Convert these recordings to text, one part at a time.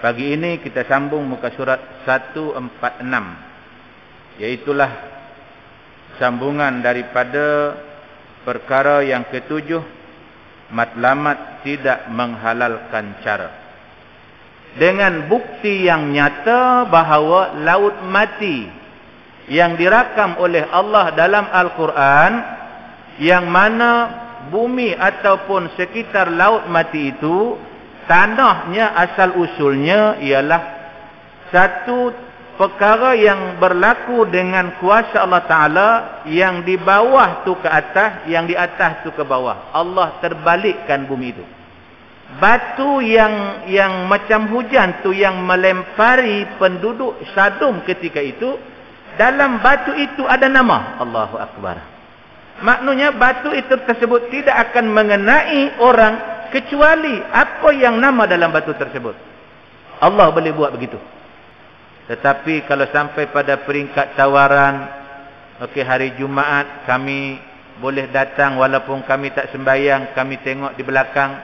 Pagi ini kita sambung muka surat 146, iaitulah sambungan daripada perkara yang ketujuh, matlamat tidak menghalalkan cara. Dengan bukti yang nyata bahawa laut mati yang dirakam oleh Allah dalam Al-Quran, yang mana bumi ataupun sekitar laut mati itu, tanahnya asal usulnya ialah satu perkara yang berlaku dengan kuasa Allah Ta'ala, yang di bawah tu ke atas, yang di atas tu ke bawah. Allah terbalikkan bumi itu. Batu yang macam hujan tu yang melempari penduduk Sodom ketika itu, dalam batu itu ada nama. Allahu Akbar. Maknanya batu itu tersebut tidak akan mengenai orang kecuali apa yang nama dalam batu tersebut. Allah boleh buat begitu. Tetapi kalau sampai pada peringkat tawaran, okey, hari Jumaat kami boleh datang walaupun kami tak sembahyang, kami tengok di belakang.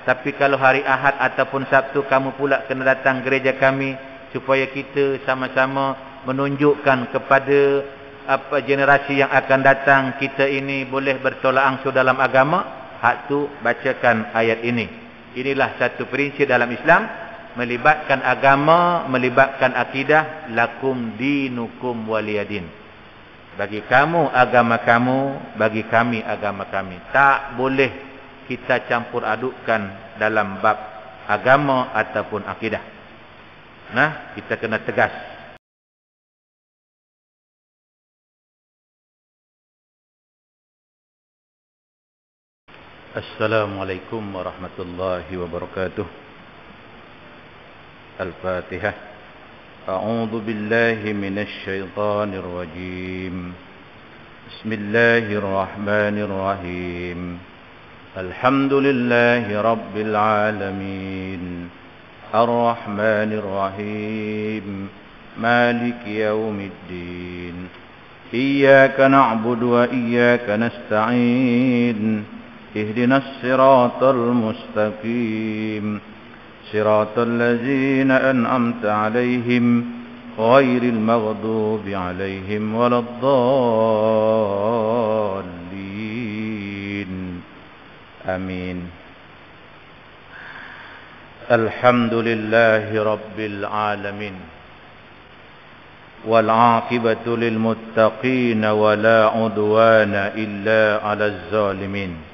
Tapi kalau hari Ahad ataupun Sabtu, kamu pula kena datang gereja kami, supaya kita sama-sama menunjukkan kepada generasi yang akan datang, kita ini boleh bertolak ansur dalam agama. Hak tu bacakan ayat ini. Inilah satu prinsip dalam Islam, melibatkan agama, melibatkan akidah. Lakum dinukum waliyadin. Bagi kamu agama kamu, bagi kami agama kami. Tak boleh kita campur adukkan dalam bab agama ataupun akidah. Nah, kita kena tegas. Assalamualaikum warahmatullahi wabarakatuh. Al-Fatihah. A'udzu billahi minasy syaithanir rajim. Bismillahirrahmanirrahim. Alhamdulillahi rabbil alamin. Ar-Rahmanir Rahim. Maliki yaumiddin. Iyyaka na'budu wa iyyaka nasta'in. اهدنا الصراط المستقيم صراط الذين أنعمت عليهم غير المغضوب عليهم ولا الضالين آمين. الحمد لله رب العالمين والعاقبة للمتقين ولا عدوان إلا على الظالمين.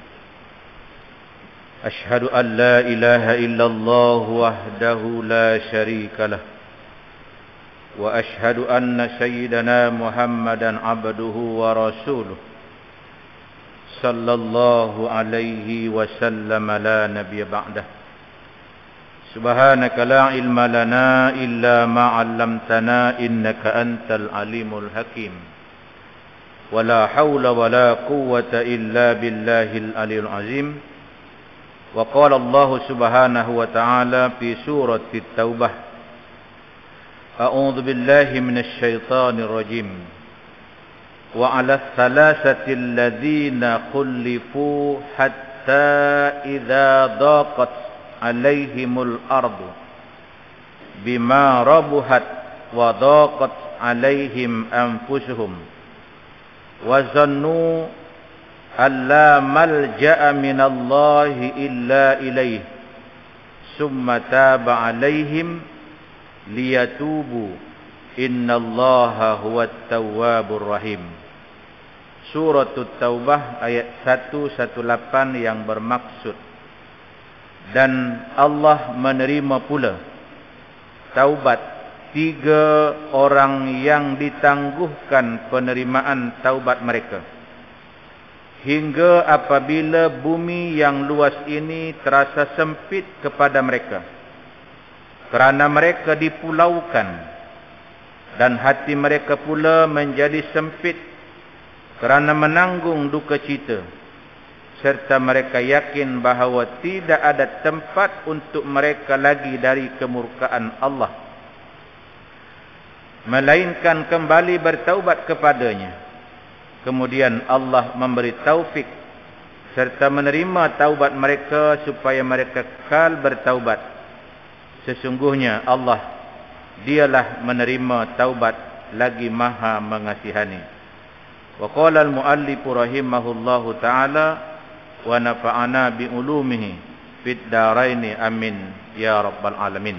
أشهد أن لا إله إلا الله وحده لا شريك له وأشهد أن سيدنا محمدا عبده ورسوله صلى الله عليه وسلم لا نبي بعده. سبحانك لا علم لنا إلا ما علمتنا إنك أنت العليم الحكيم ولا حول ولا قوة إلا بالله العلي العظيم. وقال الله سبحانه وتعالى في سورة التوبة: أعوذ بالله من الشيطان الرجيم وعلى الثلاثة الذين خلفوا حتى إذا ضاقت عليهم الأرض بما رحبت وضاقت عليهم أنفسهم وظنوا أَلَّا مَلْجَأَ مِنَ اللَّهِ إِلَّا إِلَيْهِ ثُمَّ تَابَ عَلَيْهِمْ لِيَتُوبُوا إِنَّ اللَّهَ هُوَ التَّوَّابُ الرَّحِيمُ. Surah At-Taubah ayat 118 yang bermaksud, dan Allah menerima pula taubat 3 orang yang ditangguhkan penerimaan taubat mereka, hingga apabila bumi yang luas ini terasa sempit kepada mereka, kerana mereka dipulaukan, dan hati mereka pula menjadi sempit kerana menanggung duka cita, serta mereka yakin bahawa tidak ada tempat untuk mereka lagi dari kemurkaan Allah, melainkan kembali bertaubat kepadanya. Kemudian Allah memberi taufik serta menerima taubat mereka supaya mereka kekal bertaubat Sesungguhnya Allah, dialah menerima taubat lagi maha mengasihani. Wa qala al-muallif rahimahullahu ta'ala wa nafa'ana bi ulumihi fid dharain amin ya rabbal alamin.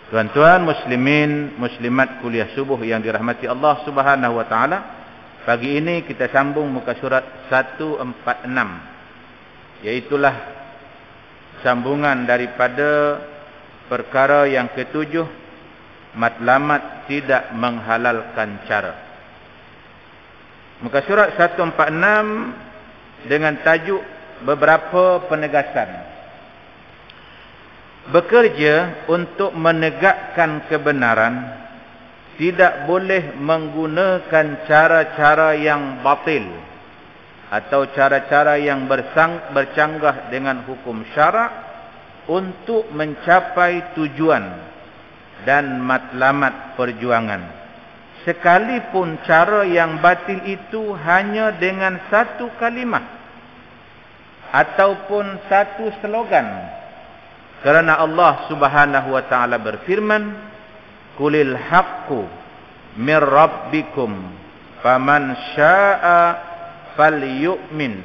Tuan-tuan muslimin muslimat kuliah subuh yang dirahmati Allah Subhanahu wa taala, pagi ini kita sambung muka surat 146, yaitulah sambungan daripada perkara yang ketujuh, matlamat tidak menghalalkan cara. Muka surat 146 dengan tajuk beberapa penegasan. Bekerja untuk menegakkan kebenaran tidak boleh menggunakan cara-cara yang batil atau cara-cara yang bercanggah dengan hukum syarak untuk mencapai tujuan dan matlamat perjuangan. Sekalipun cara yang batil itu hanya dengan satu kalimah ataupun satu slogan. Kerana Allah Subhanahu wa taala berfirman, "Qulil haqqu mir rabbikum faman syaa'a falyu'min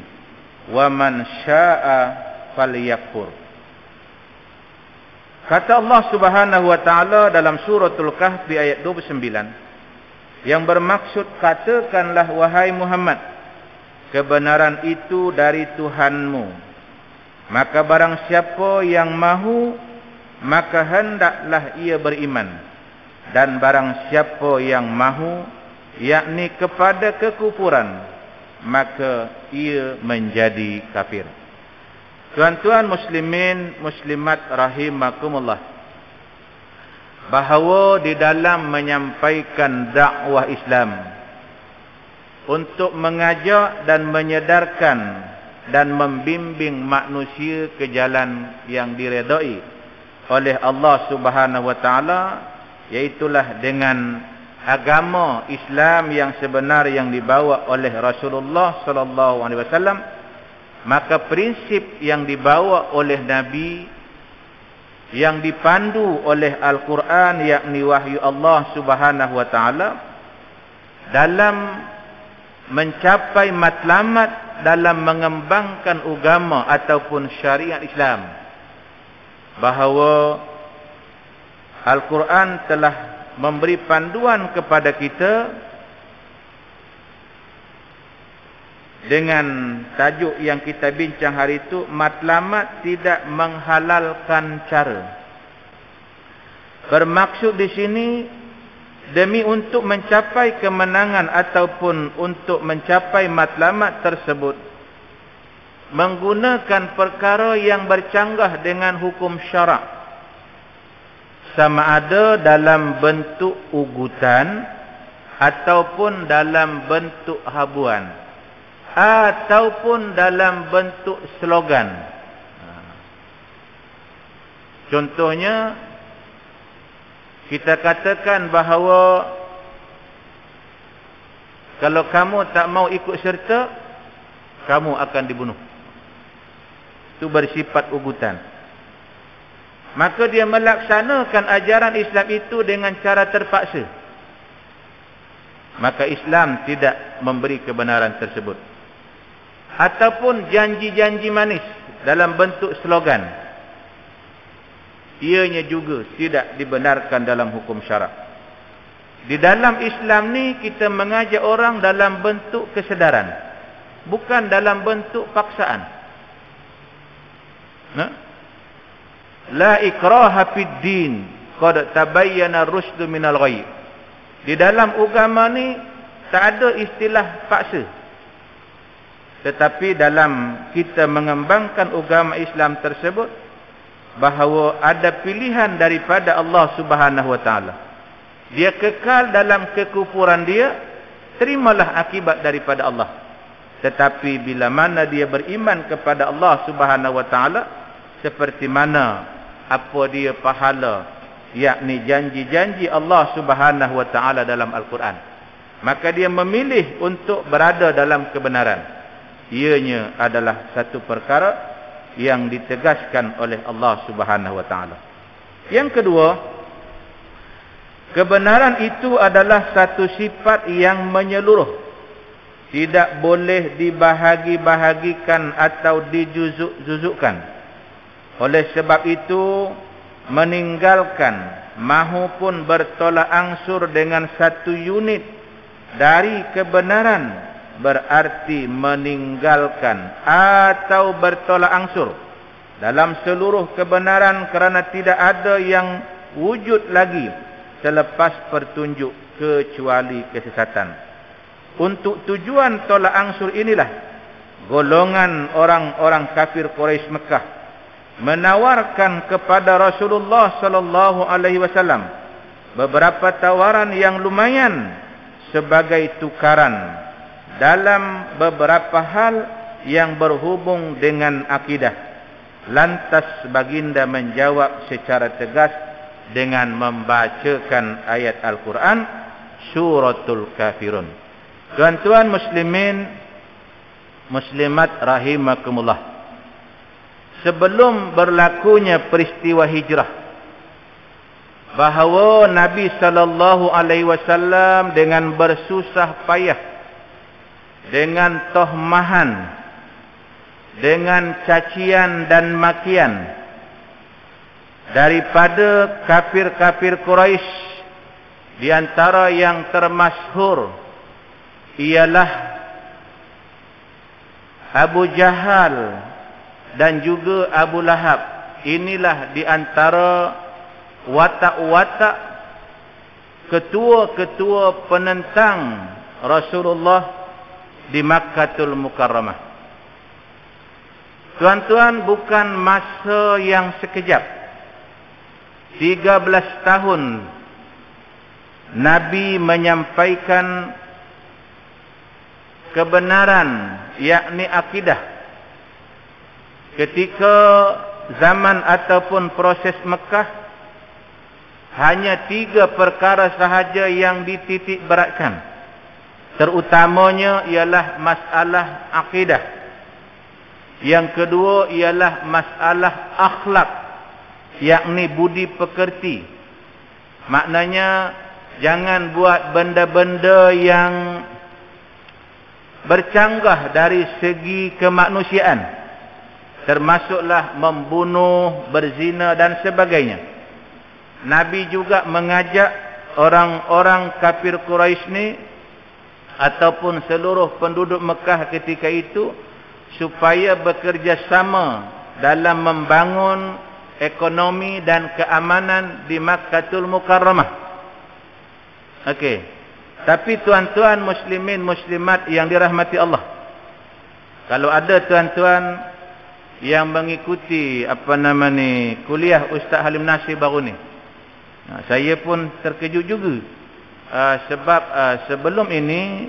wa man syaa'a falyakfur." Kata Allah Subhanahu wa taala dalam suratul Kahfi ayat 29, yang bermaksud, katakanlah wahai Muhammad, kebenaran itu dari Tuhanmu. Maka barang siapa yang mahu, maka hendaklah ia beriman. Dan barang siapa yang mahu, yakni kepada kekufuran, maka ia menjadi kafir. Tuan-tuan muslimin muslimat rahimakumullah, bahawa di dalam menyampaikan dakwah Islam untuk mengajak dan menyedarkan dan membimbing manusia ke jalan yang diredai oleh Allah Subhanahu wa taala, yaitulah dengan agama Islam yang sebenar yang dibawa oleh Rasulullah sallallahu alaihi wasallam, maka prinsip yang dibawa oleh Nabi yang dipandu oleh Al-Quran, yakni wahyu Allah Subhanahu wa taala, dalam mencapai matlamat dalam mengembangkan agama ataupun syariat Islam, bahawa Al-Quran telah memberi panduan kepada kita dengan tajuk yang kita bincang hari itu, matlamat tidak menghalalkan cara. Bermaksud di sini demi untuk mencapai kemenangan ataupun untuk mencapai matlamat tersebut, menggunakan perkara yang bercanggah dengan hukum syarak, sama ada dalam bentuk ugutan ataupun dalam bentuk habuan, ataupun dalam bentuk slogan. Contohnya, kita katakan bahawa kalau kamu tak mau ikut serta, kamu akan dibunuh. Itu bersifat ugutan. Maka dia melaksanakan ajaran Islam itu dengan cara terpaksa. Maka Islam tidak memberi kebenaran tersebut. Ataupun janji-janji manis dalam bentuk slogan, ianya juga tidak dibenarkan dalam hukum syarak. Di dalam Islam ni kita mengajak orang dalam bentuk kesedaran, bukan dalam bentuk paksaan. La ikraha fid din, qad tabayyana ar-rusydu minal ghayy. Di dalam agama ni tak ada istilah paksa. Tetapi dalam kita mengembangkan agama Islam tersebut, bahawa ada pilihan daripada Allah Subhanahu wa taala. Dia kekal dalam kekufuran dia, terimalah akibat daripada Allah. Tetapi bila mana dia beriman kepada Allah Subhanahu wa taala, seperti mana apa dia pahala, yakni janji-janji Allah Subhanahu wa taala dalam Al-Quran, maka dia memilih untuk berada dalam kebenaran. Ianya adalah satu perkara yang ditegaskan oleh Allah Subhanahu wa taala. Yang kedua, kebenaran itu adalah satu sifat yang menyeluruh. Tidak boleh dibahagi-bahagikan atau dijuzuk-juzukkan. Oleh sebab itu, meninggalkan mahupun bertolak angsur dengan satu unit dari kebenaran berarti meninggalkan atau bertolak angsur dalam seluruh kebenaran, kerana tidak ada yang wujud lagi selepas petunjuk kecuali kesesatan. Untuk tujuan tolak angsur inilah golongan orang-orang kafir Quraisy Mekah menawarkan kepada Rasulullah sallallahu alaihi wasallam beberapa tawaran yang lumayan sebagai tukaran dalam beberapa hal yang berhubung dengan akidah. Lantas baginda menjawab secara tegas dengan membacakan ayat Al-Quran Suratul Kafirun. Tuan-tuan muslimin, muslimat rahimakumullah. Sebelum berlakunya peristiwa hijrah, bahawa Nabi sallallahu alaihi wasallam dengan bersusah payah, dengan tohmahan, dengan cacian dan makian daripada kafir-kafir Quraisy, di antara yang termasyhur ialah Abu Jahal dan juga Abu Lahab. Inilah di antara watak-watak ketua-ketua penentang Rasulullah di Makkatul Mukarramah. Tuan-tuan, bukan masa yang sekejap. 13 tahun Nabi menyampaikan kebenaran, yakni akidah. Ketika zaman ataupun proses Mekah, hanya 3 perkara sahaja yang dititik beratkan. Terutamanya ialah masalah akidah. Yang kedua ialah masalah akhlak, yakni budi pekerti. Maknanya jangan buat benda-benda yang bercanggah dari segi kemanusiaan, termasuklah membunuh, berzina dan sebagainya. Nabi juga mengajak orang-orang kafir Quraisy ni ataupun seluruh penduduk Mekah ketika itu supaya bekerja sama dalam membangun ekonomi dan keamanan di Makkatul Mukarramah. Okey. Tapi tuan-tuan muslimin muslimat yang dirahmati Allah, kalau ada tuan-tuan yang mengikuti kuliah Ustaz Halim Nasir baru ni, saya pun terkejut juga. Sebab sebelum ini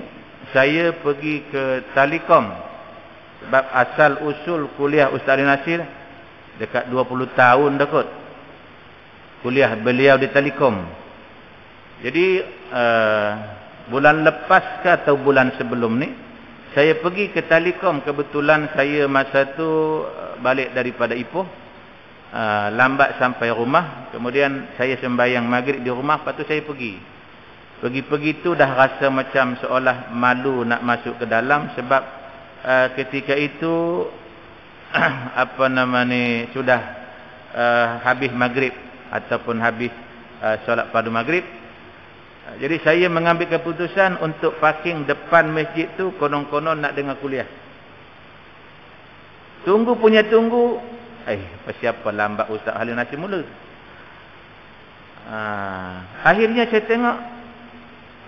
saya pergi ke Talikom. Sebab asal usul kuliah Ustaz Halim Nasir dekat 20 tahun dah kot. Kuliah beliau di Talikom. Jadi bulan lepas ke atau bulan sebelum ni saya pergi ke Talikom. Kebetulan saya masa tu balik daripada Ipoh, lambat sampai rumah. Kemudian saya sembahyang maghrib di rumah, lepas tu saya pergi tu dah rasa macam seolah malu nak masuk ke dalam. Sebab ketika itu sudah habis maghrib ataupun habis solat padu maghrib. Jadi saya mengambil keputusan untuk parking depan masjid tu, konon-konon nak dengar kuliah. Tunggu, siapa lambat Ustaz Halim Nasir mula. Akhirnya saya tengok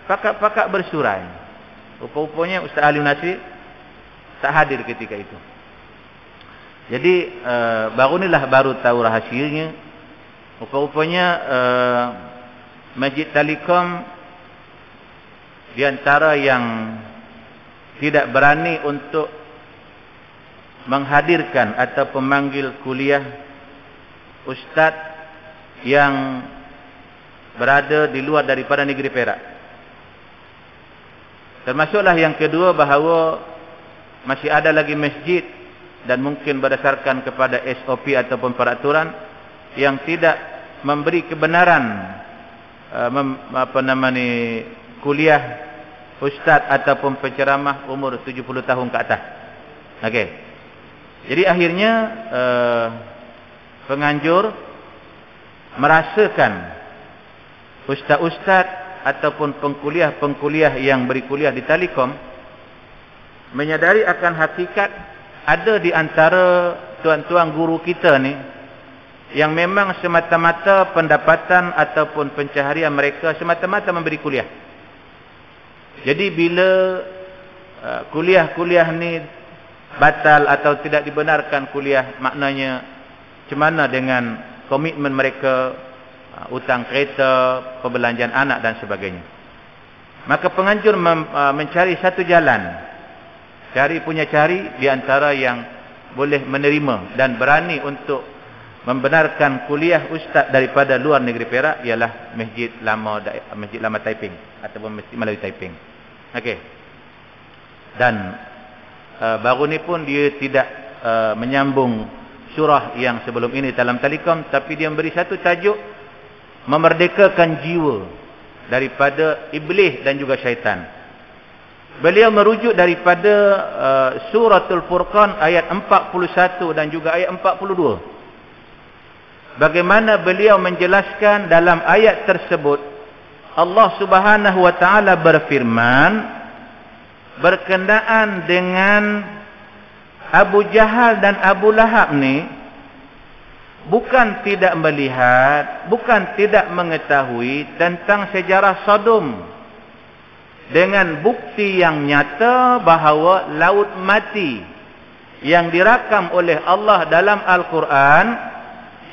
pakak-pakak bersurai. Rupa-rupanya Ustaz Halim Nasir tak hadir ketika itu. Jadi baru tahu rahasianya. Rupa-rupanya Masjid Talikom di antara yang tidak berani untuk menghadirkan atau memanggil kuliah ustaz yang berada di luar daripada negeri Perak. Termasuklah yang kedua, bahawa masih ada lagi masjid dan mungkin berdasarkan kepada SOP ataupun peraturan yang tidak memberi kebenaran kuliah ustaz ataupun penceramah umur 70 tahun ke atas. Okey. Jadi akhirnya penganjur merasakan ustaz-ustaz ataupun pengkuliah-pengkuliah yang beri kuliah di Telekom menyadari akan hakikat ada di antara tuan-tuan guru kita ni yang memang semata-mata pendapatan ataupun pencaharian mereka semata-mata memberi kuliah. Jadi bila kuliah-kuliah ni batal atau tidak dibenarkan kuliah, maknanya macam mana dengan komitmen mereka, utang kereta, perbelanjaan anak dan sebagainya. Maka penganjur mencari satu jalan, cari di antara yang boleh menerima dan berani untuk membenarkan kuliah ustaz daripada luar negeri Perak, ialah Masjid Lama Taiping ataupun Masjid Melayu Taiping. Okey. Dan baru ni pun dia tidak menyambung surah yang sebelum ini dalam Telekom, tapi dia memberi satu tajuk, memerdekakan jiwa daripada iblis dan juga syaitan. Beliau merujuk daripada suratul Furqan ayat 41 dan juga ayat 42. Bagaimana beliau menjelaskan dalam ayat tersebut, Allah Subhanahu wa taala berfirman berkenaan dengan Abu Jahal dan Abu Lahab ni, bukan tidak melihat, bukan tidak mengetahui tentang sejarah Sodom dengan bukti yang nyata bahawa laut mati yang dirakam oleh Allah dalam Al-Quran,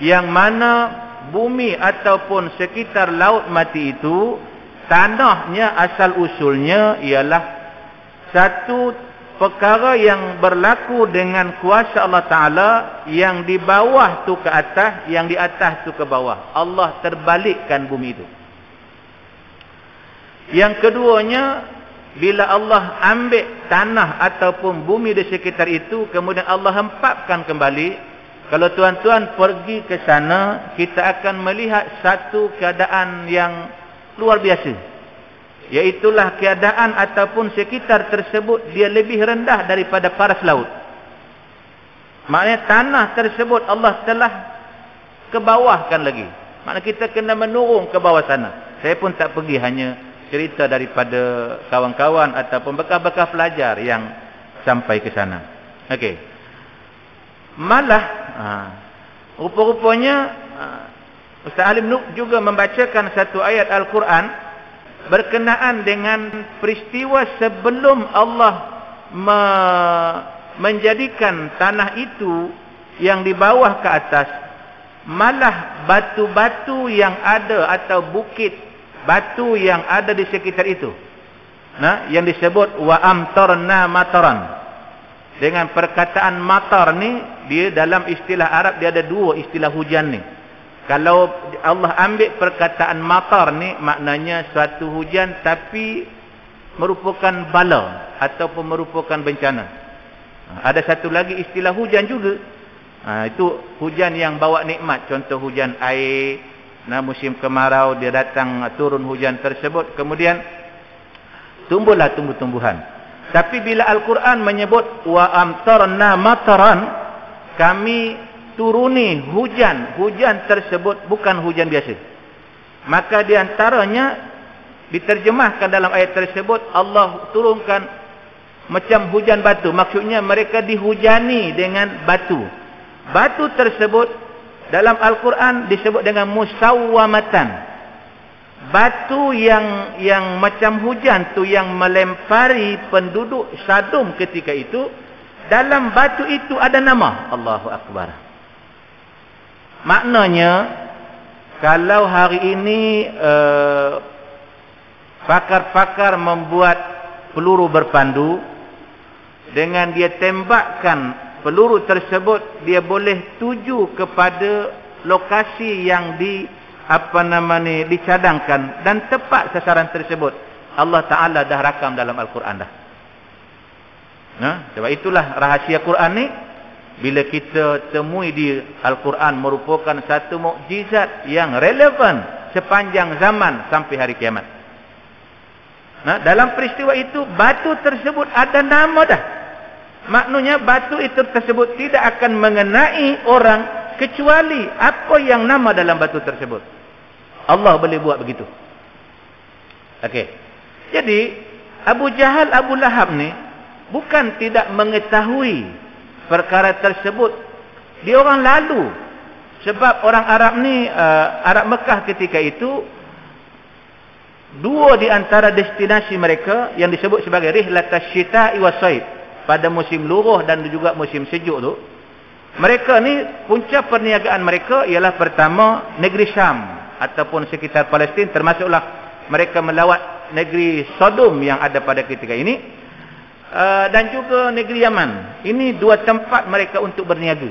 yang mana bumi ataupun sekitar laut mati itu tanahnya asal usulnya ialah satu perkara yang berlaku dengan kuasa Allah Ta'ala, yang di bawah tu ke atas, yang di atas tu ke bawah. Allah terbalikkan bumi itu. Yang keduanya, bila Allah ambil tanah ataupun bumi di sekitar itu, kemudian Allah hempapkan kembali. Kalau tuan-tuan pergi ke sana, kita akan melihat satu keadaan yang luar biasa. Iaitulah keadaan ataupun sekitar tersebut dia lebih rendah daripada paras laut. Maknanya tanah tersebut Allah telah kebawahkan lagi. Maknanya kita kena menurun ke bawah sana. Saya pun tak pergi, hanya cerita daripada kawan-kawan ataupun bekas-bekas pelajar yang sampai ke sana. Okey. Malah rupa-rupanya Ustaz Alim Nuk juga membacakan satu ayat Al-Quran berkenaan dengan peristiwa sebelum Allah menjadikan tanah itu yang di bawah ke atas, malah batu-batu yang ada atau bukit batu yang ada di sekitar itu, yang disebut wa amtarna mataran. Dengan perkataan matar ni, dia dalam istilah Arab dia ada dua istilah hujan ni. Kalau Allah ambil perkataan matar ni, maknanya suatu hujan tapi merupakan bala ataupun merupakan bencana. Ada satu lagi istilah hujan juga. Itu hujan yang bawa nikmat. Contoh hujan air, musim kemarau dia datang turun hujan tersebut, kemudian tumbuhlah tumbuh-tumbuhan. Tapi bila Al-Quran menyebut wa amtarna mataran, kami turuni hujan. Hujan tersebut bukan hujan biasa. Maka di antaranya diterjemahkan dalam ayat tersebut, Allah turunkan macam hujan batu. Maksudnya mereka dihujani dengan batu. Batu tersebut dalam Al-Quran disebut dengan musawwamatan. Batu yang macam hujan tu yang melempari penduduk Sodom ketika itu, dalam batu itu ada nama Allahu Akbar. Maknanya kalau hari ini pakar-pakar membuat peluru berpandu, dengan dia tembakkan peluru tersebut, dia boleh tuju kepada lokasi yang dicadangkan dan tepat sasaran tersebut. Allah Ta'ala dah rakam dalam Al-Quran dah. Sebab itulah rahasia Quran ni. bila kita temui di Al-Quran merupakan satu mukjizat yang relevan sepanjang zaman sampai hari kiamat. Nah, dalam peristiwa itu batu tersebut ada nama dah. Maknanya batu itu tersebut tidak akan mengenai orang kecuali apa yang nama dalam batu tersebut. Allah boleh buat begitu. Okey. Jadi Abu Jahal, Abu Lahab ni bukan tidak mengetahui perkara tersebut. Dia orang lalu. Sebab orang Arab ni, Arab Mekah ketika itu, dua di antara destinasi mereka yang disebut sebagai Rihlatas Syita'i was-Saif, pada musim luruh dan juga musim sejuk tu, mereka ni punca perniagaan mereka ialah pertama negeri Syam ataupun sekitar Palestin, termasuklah mereka melawat negeri Sodom yang ada pada ketika ini, dan juga negeri Yaman. Ini dua tempat mereka untuk berniaga.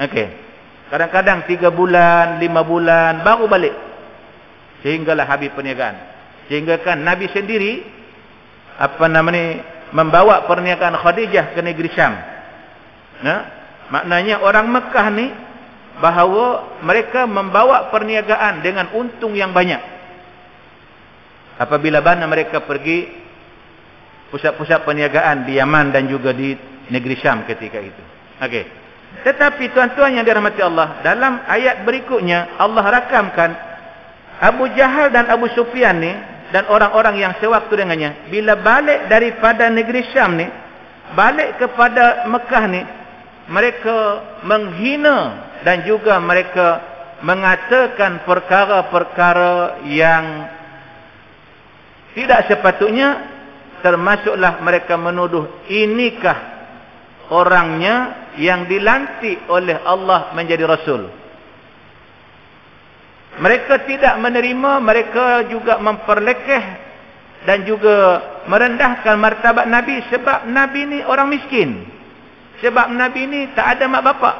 Okey. Kadang-kadang 3 bulan, 5 bulan baru balik. Sehinggalah habis perniagaan. Sehingga kan Nabi sendiri membawa perniagaan Khadijah ke negeri Syam. Nah, maknanya orang Mekah ni bahawa mereka membawa perniagaan dengan untung yang banyak. Apabila mana mereka pergi pusat-pusat perniagaan di Yaman dan juga di negeri Syam ketika itu. Okey. Tetapi tuan-tuan yang dirahmati Allah, dalam ayat berikutnya Allah rakamkan Abu Jahal dan Abu Sufyan ni dan orang-orang yang sewaktu dengannya, bila balik daripada negeri Syam ni, balik kepada Mekah ni, mereka menghina dan juga mereka mengatakan perkara-perkara yang tidak sepatutnya. Termasuklah mereka menuduh, inikah orangnya yang dilantik oleh Allah menjadi Rasul. Mereka tidak menerima, mereka juga memperlekeh dan juga merendahkan martabat Nabi. Sebab Nabi ni orang miskin. Sebab Nabi ni tak ada mak bapak.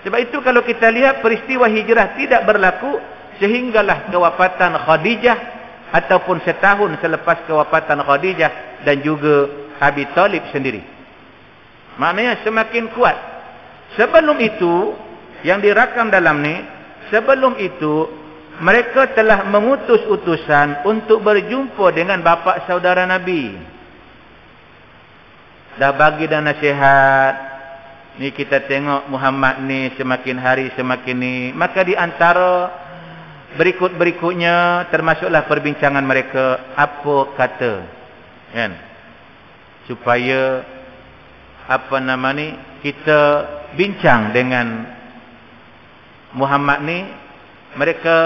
Sebab itu kalau kita lihat peristiwa hijrah tidak berlaku sehinggalah kewafatan Khadijah, ataupun setahun selepas kewafatan Khadijah dan juga Abi Talib sendiri. Maknanya semakin kuat. Sebelum itu, yang dirakam dalam ni, sebelum itu mereka telah mengutus utusan untuk berjumpa dengan bapa saudara Nabi. Dah bagi dah nasihat. Ni kita tengok Muhammad ni semakin hari semakin ni. Maka di antara berikut-berikutnya termasuklah perbincangan mereka, apa kata kan, supaya kita bincang dengan Muhammad ni. Mereka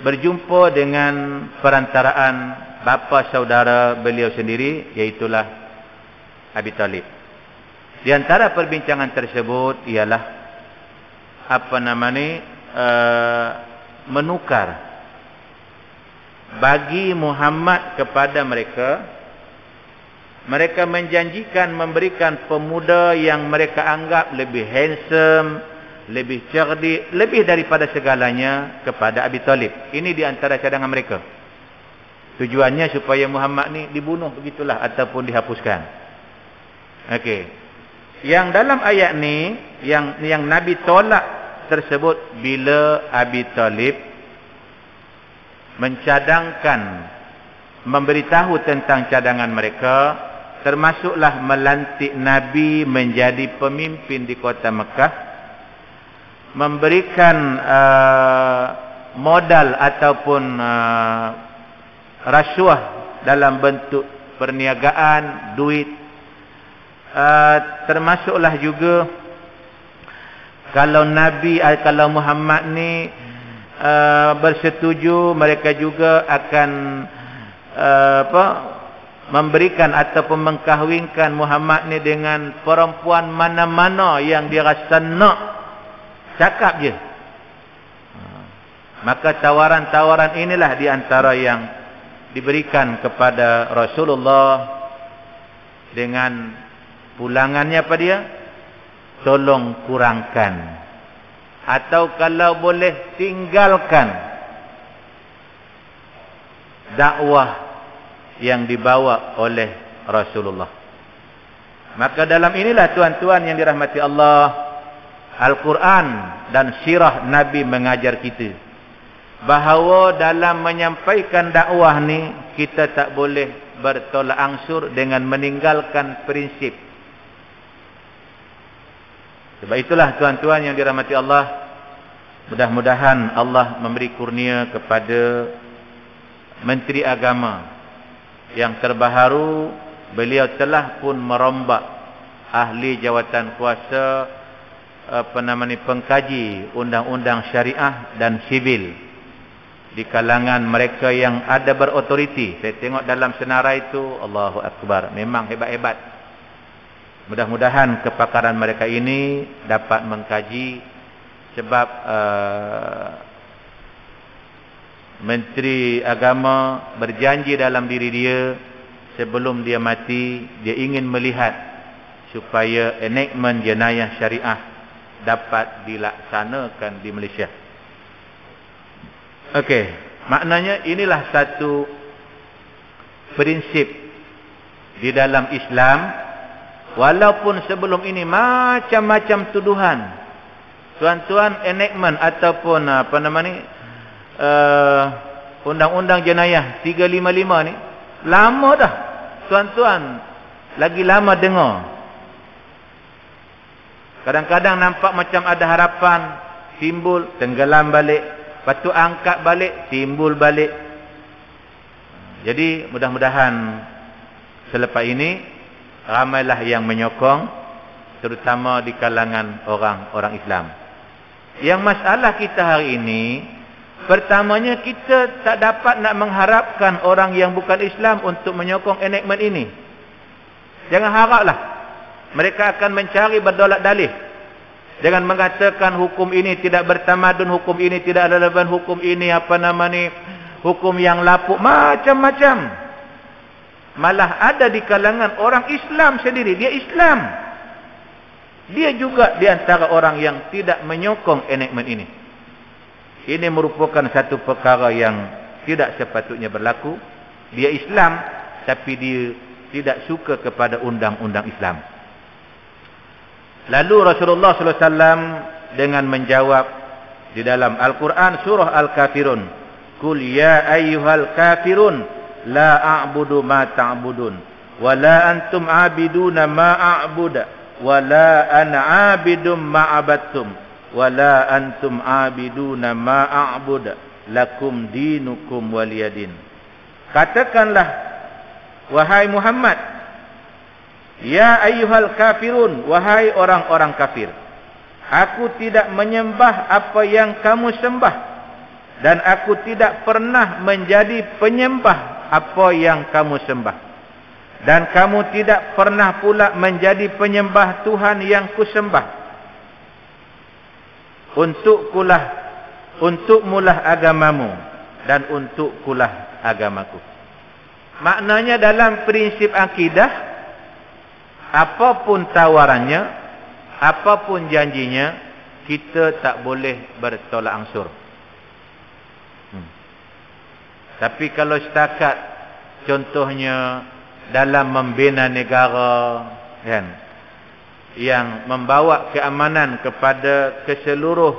berjumpa dengan perantaraan bapa saudara beliau sendiri, iaitulah Abi Talib. Di antara perbincangan tersebut ialah menukar bagi Muhammad kepada mereka. Mereka menjanjikan memberikan pemuda yang mereka anggap lebih handsome, lebih cerdik, lebih daripada segalanya kepada Abi Talib. Ini di antara cadangan mereka. Tujuannya supaya Muhammad ni dibunuh begitulah ataupun dihapuskan. Okey. Yang dalam ayat ni yang Nabi tolak tersebut bila Abi Talib mencadangkan, memberitahu tentang cadangan mereka, termasuklah melantik Nabi menjadi pemimpin di kota Mekah, memberikan modal ataupun rasuah dalam bentuk perniagaan, duit, termasuklah juga kalau Muhammad ni bersetuju, mereka juga akan memberikan ataupun mengkahwinkan Muhammad ni dengan perempuan mana-mana yang dia rasa nak. Cakap je. Maka tawaran-tawaran inilah di antara yang diberikan kepada Rasulullah dengan pulangannya apa dia? Tolong kurangkan, atau kalau boleh tinggalkan dakwah yang dibawa oleh Rasulullah. Maka dalam inilah tuan-tuan yang dirahmati Allah, Al-Quran dan sirah Nabi mengajar kita bahawa dalam menyampaikan dakwah ni kita tak boleh bertolak ansur dengan meninggalkan prinsip. Sebab itulah tuan-tuan yang dirahmati Allah, mudah-mudahan Allah memberi kurnia kepada Menteri Agama yang terbaharu. Beliau telah pun merombak ahli jawatan kuasa pengkaji undang-undang syariah dan sivil di kalangan mereka yang ada berotoriti. Saya tengok dalam senarai itu, Allahu Akbar, memang hebat-hebat. Mudah-mudahan kepakaran mereka ini dapat mengkaji, sebab Menteri Agama berjanji dalam diri dia, sebelum dia mati, dia ingin melihat supaya enactment jenayah syariah dapat dilaksanakan di Malaysia. Okey, maknanya inilah satu prinsip di dalam Islam. Walaupun sebelum ini macam-macam tuduhan, tuan-tuan, enactment ataupun undang-undang jenayah 355 ni lama dah. Tuan-tuan lagi lama dengar. Kadang-kadang nampak macam ada harapan, timbul, tenggelam balik, lepas tu angkat balik, timbul balik. Jadi mudah-mudahan selepas ini ramailah yang menyokong, terutama di kalangan orang-orang Islam. Yang masalah kita hari ini, pertamanya kita tak dapat nak mengharapkan orang yang bukan Islam untuk menyokong enactment ini. Jangan haraplah. Mereka akan mencari berdolak dalih. Jangan mengatakan hukum ini tidak bertamadun, hukum ini tidak relevan, hukum ini hukum yang lapuk, macam-macam. Malah ada di kalangan orang Islam sendiri, dia Islam, dia juga di antara orang yang tidak menyokong enactment ini. Ini merupakan satu perkara yang tidak sepatutnya berlaku. Dia Islam, tapi dia tidak suka kepada undang-undang Islam. Lalu Rasulullah SAW dengan menjawab di dalam Al-Quran surah Al-Kafirun, "Qul ya ayyuhal kafirun la a'budu ma ta'budun wa la antum 'abiduna ma a'budu wa la ana 'abidum ma 'abadtum wa la antum 'abiduna ma a'budu lakum dinukum waliyadin." Katakanlah, wahai Muhammad, ya ayyuhal kafirun, wahai orang-orang kafir, aku tidak menyembah apa yang kamu sembah, dan aku tidak pernah menjadi penyembah apa yang kamu sembah, dan kamu tidak pernah pula menjadi penyembah Tuhan yang kusembah. Untukmulah agamamu dan untukkulah agamaku. Maknanya dalam prinsip akidah, apapun tawarannya, apapun janjinya, kita tak boleh bertolak ansur. Tapi kalau setakat contohnya dalam membina negara, kan, yang membawa keamanan kepada keseluruh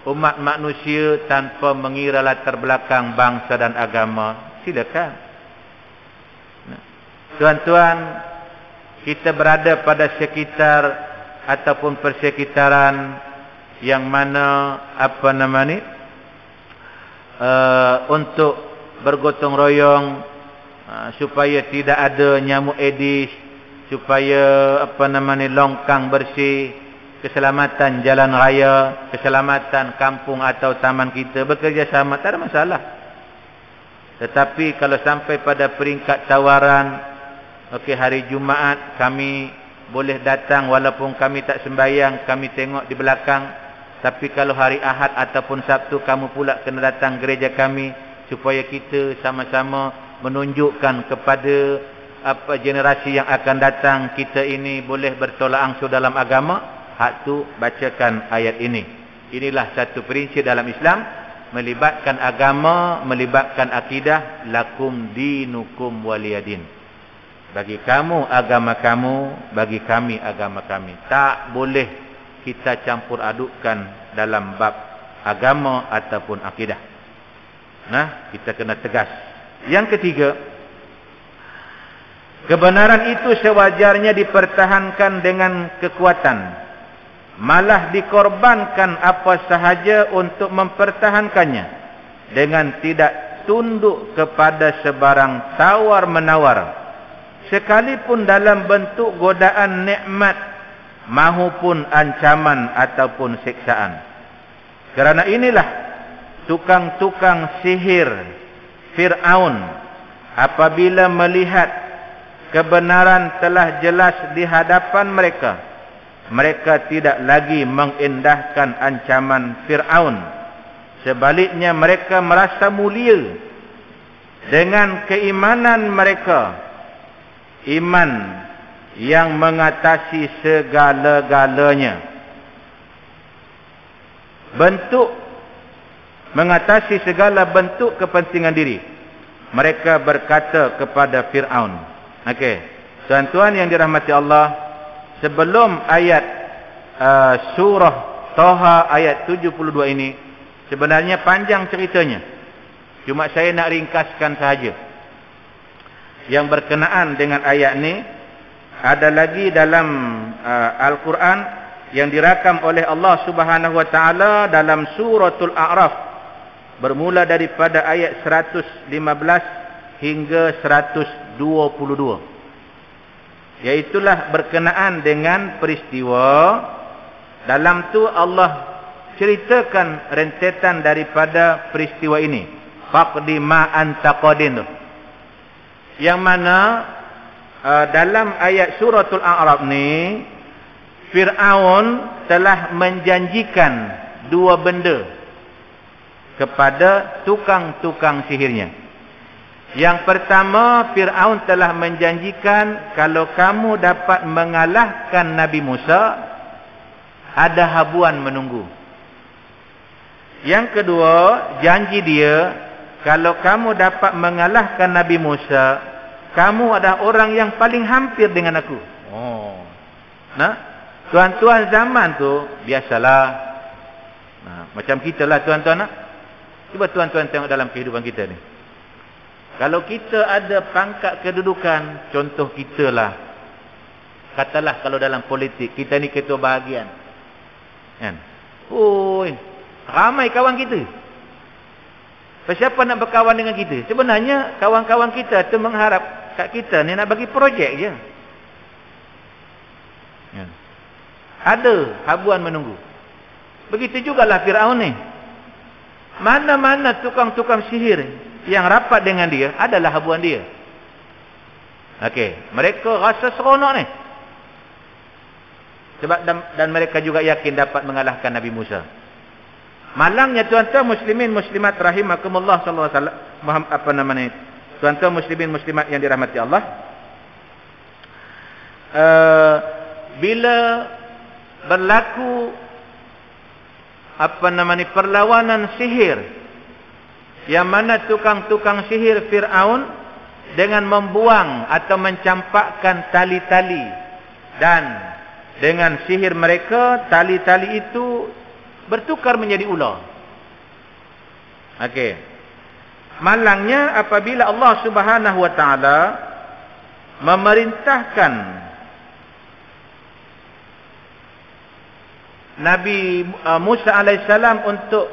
umat manusia tanpa mengira latar belakang bangsa dan agama, silakan. Tuan-tuan, kita berada pada sekitar ataupun persekitaran yang mana untuk bergotong royong supaya tidak ada nyamuk Aedes, supaya longkang bersih, keselamatan jalan raya, keselamatan kampung atau taman kita, bekerjasama, tak ada masalah. Tetapi kalau sampai pada peringkat tawaran, okey, hari Jumaat kami boleh datang walaupun kami tak sembahyang, kami tengok di belakang. Tapi kalau hari Ahad ataupun Sabtu, kamu pula kena datang gereja kami, supaya kita sama-sama menunjukkan kepada generasi yang akan datang, kita ini boleh bertolak ansur dalam agama. Hak tu, bacakan ayat ini. Inilah satu prinsip dalam Islam, melibatkan agama, melibatkan akidah, lakum dinukum waliyadin. Bagi kamu agama kamu, bagi kami agama kami. Tak boleh kita campur adukkan dalam bab agama ataupun akidah. Nah, kita kena tegas. Yang ketiga, kebenaran itu sewajarnya dipertahankan dengan kekuatan, malah dikorbankan apa sahaja untuk mempertahankannya, dengan tidak tunduk kepada sebarang tawar-menawar, sekalipun dalam bentuk godaan nikmat mahupun ancaman ataupun siksaan. Kerana inilah tukang-tukang sihir Fir'aun apabila melihat kebenaran telah jelas di hadapan mereka, mereka tidak lagi mengindahkan ancaman Fir'aun. Sebaliknya mereka merasa mulia dengan keimanan mereka, iman yang mengatasi segala-galanya. Mengatasi segala bentuk kepentingan diri. Mereka berkata kepada Fir'aun. Okey, tuan-tuan yang dirahmati Allah, sebelum ayat surah Taha ayat 72 ini, sebenarnya panjang ceritanya. Cuma saya nak ringkaskan sahaja. Yang berkenaan dengan ayat ini ada lagi dalam Al-Quran yang dirakam oleh Allah Subhanahu wa taala dalam suratul A'raf, bermula daripada ayat 115 hingga 122. Iaitulah berkenaan dengan peristiwa. Dalam tu Allah ceritakan rentetan daripada peristiwa ini. Faqdi ma anta qadin. Yang mana dalam ayat suratul A'raf ni, Fir'aun telah menjanjikan dua benda kepada tukang-tukang sihirnya. Yang pertama, Fir'aun telah menjanjikan kalau kamu dapat mengalahkan Nabi Musa, ada habuan menunggu. Yang kedua, janji dia, kalau kamu dapat mengalahkan Nabi Musa, kamu adalah orang yang paling hampir dengan aku. Nah, tuan-tuan zaman tu biasalah. Nah, macam kita lah tuan-tuan. Cuba tuan-tuan tengok dalam kehidupan kita ni. Kalau kita ada pangkat kedudukan, contoh kita lah. Katalah kalau dalam politik, kita ni ketua bahagian. Kan? Ramai kawan kita. Siapa nak berkawan dengan kita? Sebenarnya kawan-kawan kita tu mengharap kat kita ni nak bagi projek je. Ya. Ada habuan menunggu. Begitu jugalah Fir'aun ni. Mana-mana tukang-tukang sihir yang rapat dengan dia adalah habuan dia. Okey, mereka rasa seronok ni. Sebab dan mereka juga yakin dapat mengalahkan Nabi Musa. Malangnya tuan-tuan muslimin muslimat rahimakumullah sallallahu alaihi wasallam, tuan-tuan muslimin muslimat yang dirahmati Allah, bila berlaku perlawanan sihir, yang mana tukang-tukang sihir Fir'aun dengan membuang atau mencampakkan tali-tali, dan dengan sihir mereka tali-tali itu bertukar menjadi ular. Okey. Malangnya apabila Allah Subhanahu wa taala memerintahkan Nabi Musa alaihissalam untuk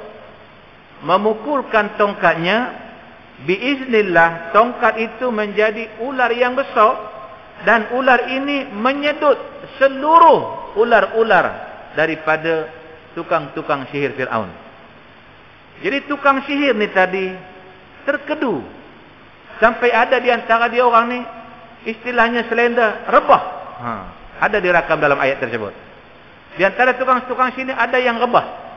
memukulkan tongkatnya, biiznillah tongkat itu menjadi ular yang besar, dan ular ini menyedut seluruh ular-ular daripada tukang-tukang sihir Fir'aun. Jadi tukang sihir ni tadi terkedu. Sampai ada di antara dia orang ni, istilahnya selenda rebah. Ada dirakam dalam ayat tersebut. Di antara tukang-tukang sini ada yang rebah.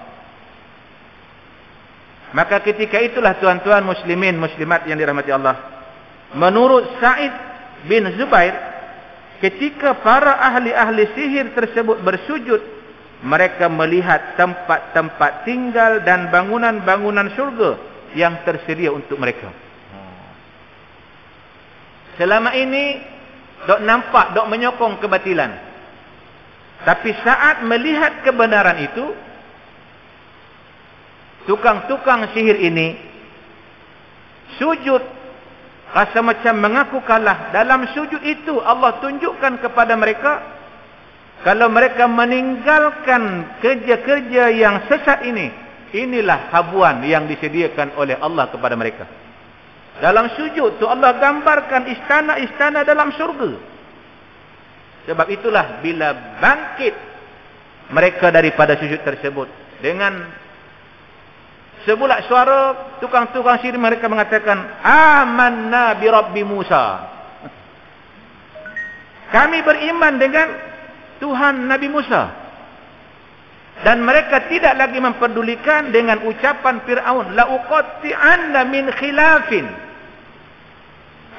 Maka ketika itulah tuan-tuan muslimin muslimat yang dirahmati Allah, menurut Sa'id bin Zubair, ketika para ahli-ahli sihir tersebut bersujud, mereka melihat tempat-tempat tinggal dan bangunan-bangunan syurga yang tersedia untuk mereka. Selama ini dok nampak, dok menyokong kebatilan. Tapi saat melihat kebenaran itu, tukang-tukang sihir ini sujud, rasa macam mengaku kalah. Dalam sujud itu Allah tunjukkan kepada mereka, kalau mereka meninggalkan kerja-kerja yang sesat ini, inilah habuan yang disediakan oleh Allah kepada mereka. Dalam sujud tu Allah gambarkan istana-istana dalam syurga. Sebab itulah bila bangkit mereka daripada sujud tersebut, dengan sebulat suara tukang-tukang sihir mereka mengatakan, amanna bi Rabbi Musa. Kami beriman dengan Tuhan Nabi Musa. Dan mereka tidak lagi memperdulikan dengan ucapan Fir'aun, la uqatti'anna min khilafin.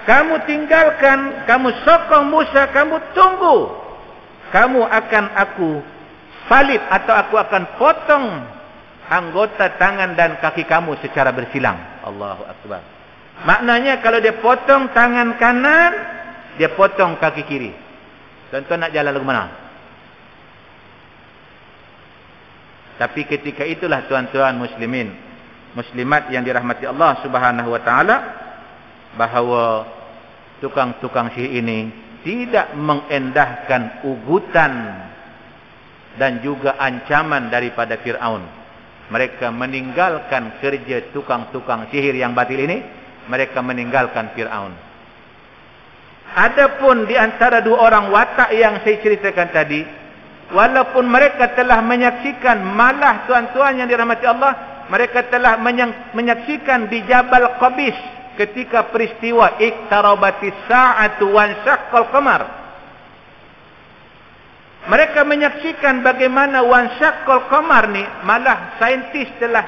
Kamu tinggalkan, kamu sokong Musa, kamu tunggu. Kamu akan aku salib atau aku akan potong anggota tangan dan kaki kamu secara bersilang. Allahu Akbar. Maknanya kalau dia potong tangan kanan, dia potong kaki kiri. Tuan-tuan nak jalan lagu mana? Tapi ketika itulah tuan-tuan muslimin, muslimat yang dirahmati Allah Subhanahu wa taala, bahawa tukang-tukang sihir ini tidak mengendahkan ugutan dan juga ancaman daripada Fir'aun. Mereka meninggalkan kerja tukang-tukang sihir yang batil ini, mereka meninggalkan Fir'aun. Adapun di antara dua orang watak yang saya ceritakan tadi, walaupun mereka telah menyaksikan, malah tuan-tuan yang dirahmati Allah, mereka telah menyaksikan di Jabal Qabis ketika peristiwa iqtarabatis sa'atu wansyaqqal qamar. Mereka menyaksikan bagaimana wansyaqqal qamar ni, malah saintis telah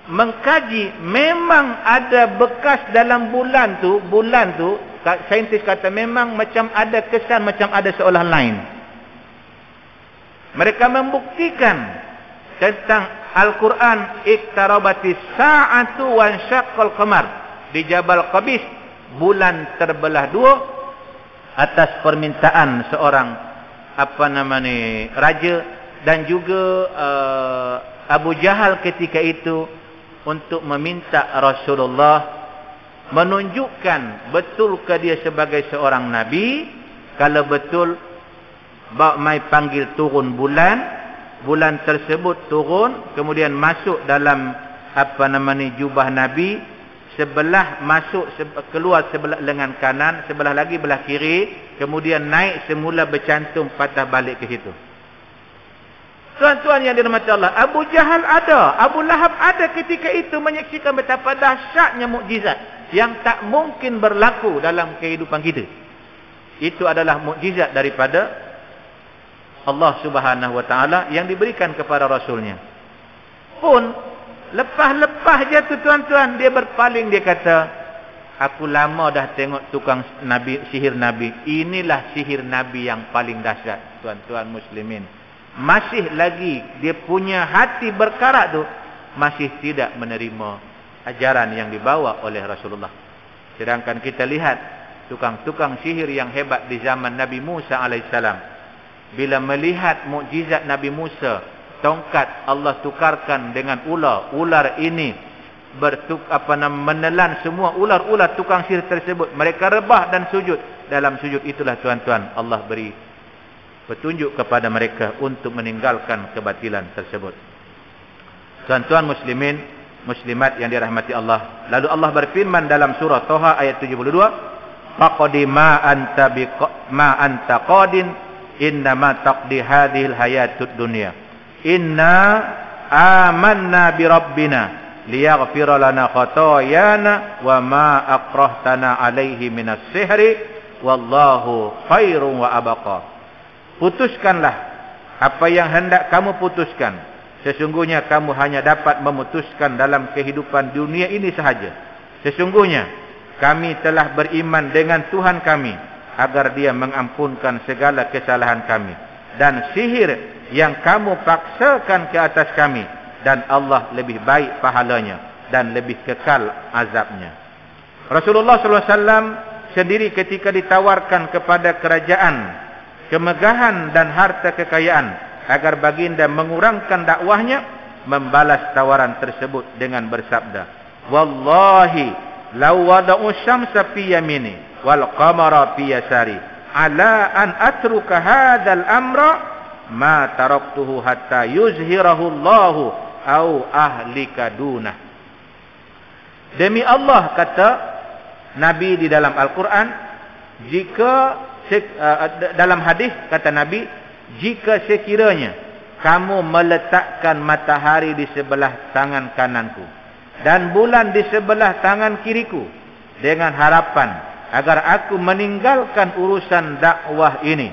mengkaji, memang ada bekas dalam bulan tu, saintis kata memang macam ada kesan, macam ada seolah lain. Mereka membuktikan tentang Al-Quran, iqtarabatis sa'atu wansyaqqal qamar. Di Jabal Qabis, bulan terbelah dua atas permintaan seorang raja dan juga Abu Jahal ketika itu untuk meminta Rasulullah menunjukkan betulkah dia sebagai seorang nabi. Kalau betul, mai panggil turun bulan tersebut turun, kemudian masuk dalam jubah nabi, sebelah masuk, keluar sebelah lengan kanan, sebelah lagi belah kiri, kemudian naik semula bercantum, patah balik ke situ. Tuan-tuan yang dirahmati Allah, Abu Jahal ada, Abu Lahab ada ketika itu, menyaksikan betapa dahsyatnya mukjizat yang tak mungkin berlaku dalam kehidupan kita. Itu adalah mukjizat daripada Allah Subhanahu wa taala yang diberikan kepada Rasulnya. Pun lepas je tu tuan-tuan, dia berpaling, dia kata, aku lama dah tengok tukang nabi, sihir nabi. Inilah sihir nabi yang paling dahsyat. Tuan-tuan muslimin, masih lagi dia punya hati berkarat tu, masih tidak menerima ajaran yang dibawa oleh Rasulullah. Sedangkan kita lihat tukang-tukang sihir yang hebat di zaman Nabi Musa alaihissalam, bila melihat mukjizat Nabi Musa, tongkat Allah tukarkan dengan ular. Ular ini menelan semua ular-ular tukang sihir tersebut. Mereka rebah dan sujud. Dalam sujud itulah tuan-tuan, Allah beri petunjuk kepada mereka untuk meninggalkan kebatilan tersebut. Tuan-tuan muslimin, muslimat yang dirahmati Allah. Lalu Allah berfirman dalam surah Toha ayat 72, faqdi ma anta qadin innama taqdi hadhil hayatud dunya. Inna amanna bi rabbina liyaghfira lana khatayana wa ma akrahtana alaihi minas sihri wallahu khairun wa abqa. Putuskanlah apa yang hendak kamu putuskan. Sesungguhnya kamu hanya dapat memutuskan dalam kehidupan dunia ini sahaja. Sesungguhnya kami telah beriman dengan Tuhan kami agar Dia mengampunkan segala kesalahan kami, dan sihir yang kamu paksakan ke atas kami, dan Allah lebih baik pahalanya dan lebih kekal azabnya. Rasulullah SAW sendiri ketika ditawarkan kepada kerajaan, kemegahan dan harta kekayaan, agar baginda mengurangkan dakwahnya, membalas tawaran tersebut dengan bersabda, wallahi law wada'u syamsa fi yamini wal qamara fi yasari ala an atruka hadzal amra ma taraktuhu hatta yuzhirahu Allahu au ahlika dunah. Demi Allah, kata Nabi di dalam Al-Quran, dalam hadis kata Nabi, jika sekiranya kamu meletakkan matahari di sebelah tangan kananku dan bulan di sebelah tangan kiriku dengan harapan agar aku meninggalkan urusan dakwah ini,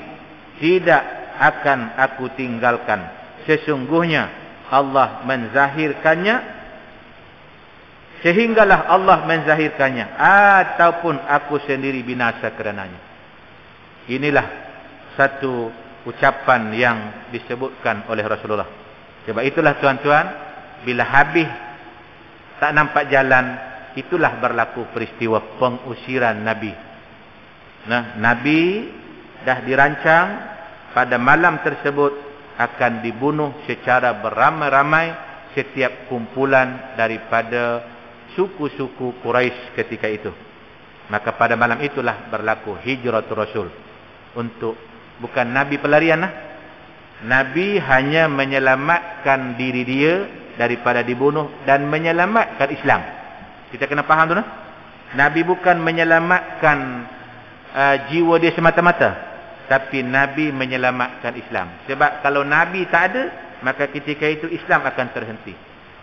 tidak akan aku tinggalkan. Sesungguhnya Allah menzahirkannya, sehinggalah Allah menzahirkannya, ataupun aku sendiri binasa kerananya. Inilah satu ucapan yang disebutkan oleh Rasulullah. Sebab itulah tuan-tuan, bila habis tak nampak jalan, itulah berlaku peristiwa pengusiran Nabi. Nabi dah dirancang pada malam tersebut akan dibunuh secara beramai-ramai setiap kumpulan daripada suku-suku Quraisy ketika itu. Maka pada malam itulah berlaku hijratul Rasul. Bukan Nabi pelarian lah. Nabi hanya menyelamatkan diri dia daripada dibunuh dan menyelamatkan Islam. Kita kena faham tu nah. Nabi bukan menyelamatkan jiwa dia semata-mata, tapi Nabi menyelamatkan Islam. Sebab kalau Nabi tak ada, maka ketika itu Islam akan terhenti.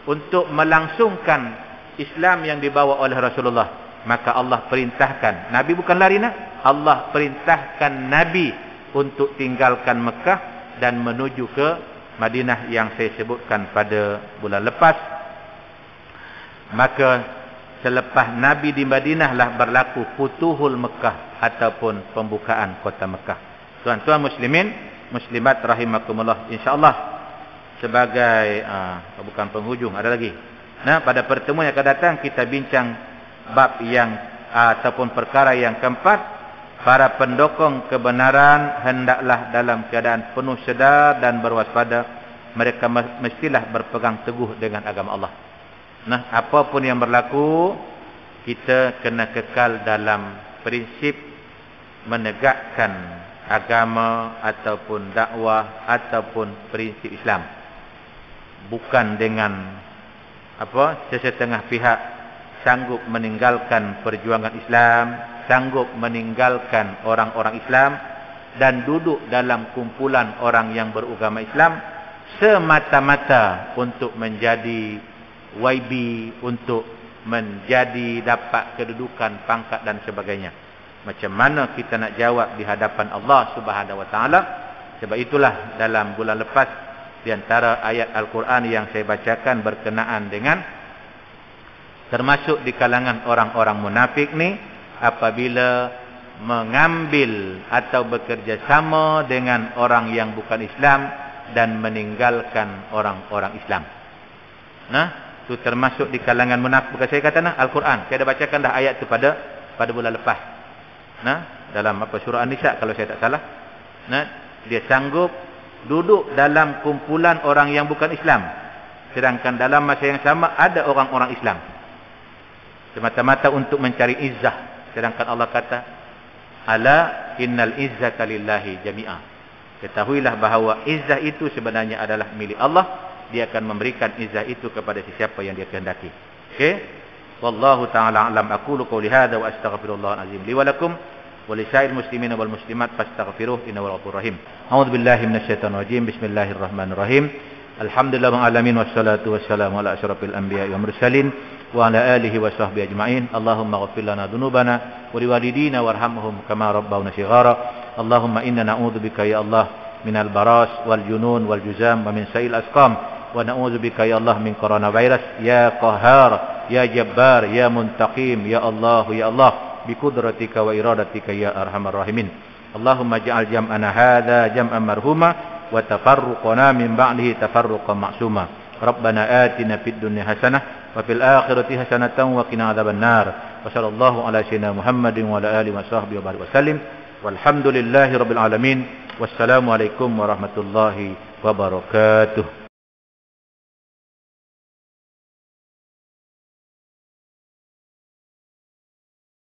Untuk melangsungkan Islam yang dibawa oleh Rasulullah, maka Allah perintahkan, Nabi bukan lari nak, Allah perintahkan Nabi untuk tinggalkan Mekah dan menuju ke Madinah yang saya sebutkan pada bulan lepas. Maka selepas Nabi di Madinah lah berlaku Futuhul Mekah ataupun pembukaan kota Mekah. Tuan-tuan muslimin, muslimat rahimakumullah, insya-Allah sebagai bukan penghujung, ada lagi. Pada pertemuan yang akan datang kita bincang bab yang ataupun perkara yang keempat. Para pendokong kebenaran hendaklah dalam keadaan penuh sedar dan berwaspada. Mereka mestilah berpegang teguh dengan agama Allah. Apapun yang berlaku, kita kena kekal dalam prinsip menegakkan agama ataupun dakwah ataupun prinsip Islam. Bukan dengan sesetengah pihak sanggup meninggalkan perjuangan Islam, sanggup meninggalkan orang-orang Islam dan duduk dalam kumpulan orang yang beragama Islam semata-mata untuk menjadi YB, untuk menjadi dapat kedudukan, pangkat dan sebagainya. Macam mana kita nak jawab di hadapan Allah Subhanahu Wa Taala? Sebab itulah dalam bulan lepas di antara ayat Al-Quran yang saya bacakan berkenaan dengan termasuk di kalangan orang-orang munafik ni, apabila mengambil atau bekerja sama dengan orang yang bukan Islam dan meninggalkan orang-orang Islam. Itu termasuk di kalangan munafik. Bukan saya kata Al-Quran. Saya dah bacakan dah ayat tu pada bulan lepas. Dalam surah An-Nisa kalau saya tak salah. Dia sanggup duduk dalam kumpulan orang yang bukan Islam, sedangkan dalam masa yang sama ada orang-orang Islam, semata-mata untuk mencari izzah. Sedangkan Allah kata, ala innal izzata lillahi jami'a. Ketahuilah bahawa izzah itu sebenarnya adalah milik Allah. Dia akan memberikan izzah itu kepada sesiapa yang dia kehendaki. Okey. Wallahu ta'ala a'lam. Aqulu qawli hadza wa astaghfirullahal azim li wa lakum wa li sa'il muslimin wal muslimat fastaghfiruhu innahu ghafurur rahim. A'udzu billahi minasyaitonir rajim. Bismillahirrahmanirrahim. Alhamdulillahil alamin wassalatu wassalamu ala asyrafil anbiya'i wal mursalin wa ala alihi wa sahbihi ajma'in. Allahumma ighfir lana dhunubana wa liwalidina warhamhum kama rabbawna shighara. Allahumma inna na'udzubika ya Allah minal baras wal junun wal juzam wa min sa'il asqam wa na'udzubika ya Allah min coronavirus. Ya qahhar, ya jabbar, ya muntaqim, ya Allah bi qudratika wa iradatika ya arhamar rahimin. Allahumma ja'al jam'ana hadza jam'an marhuma wa tafarruqana min ba'dihi tafarruqan ma'suma. Rabbana atina fid dunya hasanah wa fil akhirati hasanatan wa qina adzaban nar. Wa sallallahu ala sayyidina Muhammadin wa ala alihi wa sahbihi wa barik wasallim. Walhamdulillahi rabbil alamin. Wassalamualaikum warahmatullahi wabarakatuh.